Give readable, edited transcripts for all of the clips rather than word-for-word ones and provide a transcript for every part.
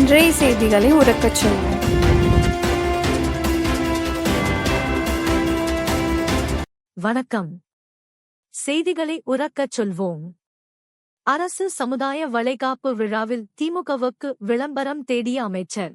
இன்றைய செய்திகளை உரக்கச் சொல்வோம். வணக்கம். செய்திகளை உரக்கச் சொல்வோம். அரசு சமுதாய வளைகாப்பு விழாவில் திமுகவுக்கு விளம்பரம் தேடிய அமைச்சர்.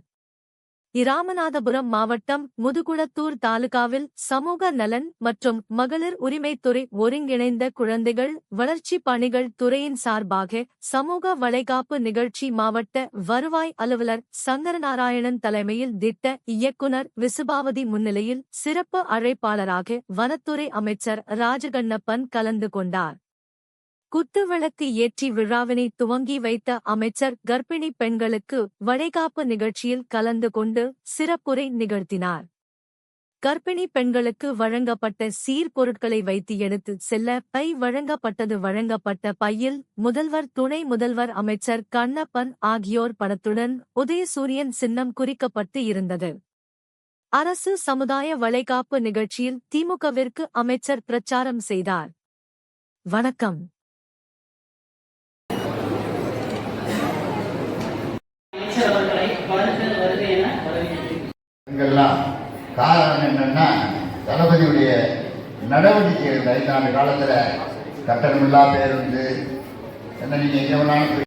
இராமநாதபுரம் மாவட்டம் முதுகுளத்தூர் தாலுகாவில் சமூக நலன் மற்றும் மகளிர் உரிமைத்துறை ஒருங்கிணைந்த குழந்தைகள் வளர்ச்சி பணிகள் துறையின் சார்பாக சமூக வளைகாப்பு நிகழ்ச்சி மாவட்ட வருவாய் அலுவலர் சங்கரநாராயணன் தலைமையில் திட்ட இயக்குனர் விசுபாவதி முன்னிலையில் சிறப்பு அழைப்பாளராக வனத்துறை அமைச்சர் ராஜகண்ணப்பன் கலந்து கொண்டார். குத்துவிளக்கு ஏற்றி விழாவினை துவங்கி வைத்த அமைச்சர் கர்ப்பிணி பெண்களுக்கு வளைகாப்பு நிகழ்ச்சியில் கலந்து கொண்டு சிறப்புரை நிகழ்த்தினார். கர்ப்பிணி பெண்களுக்கு வழங்கப்பட்ட சீர்பொருட்களை வைத்து எடுத்து செல்ல பை வழங்கப்பட்ட பையில் முதல்வர், துணை முதல்வர், அமைச்சர் கண்ணப்பன் ஆகியோர் படத்துடன் உதயசூரியன் சின்னம் குறிக்கப்பட்டு இருந்தது. அரசு சமுதாய வளைகாப்பு நிகழ்ச்சியில் திமுகவிற்கு அமைச்சர் பிரச்சாரம் செய்தார். வணக்கம். காரணம் என்னன்னா, தளபதியுடைய நடவடிக்கை 5 ஆண்டு காலத்துல கட்டணமில்லா பேருந்து என்ன, நீங்க எங்க வேணாலும்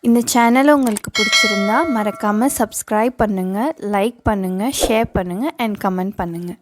இந்த சேனலை உங்களுக்கு பிடிச்சிருந்தா மறக்காமல் சப்ஸ்கிரைப் பண்ணுங்கள், லைக் பண்ணுங்கள், ஷேர் பண்ணுங்கள் அண்ட் கமெண்ட் பண்ணுங்கள்.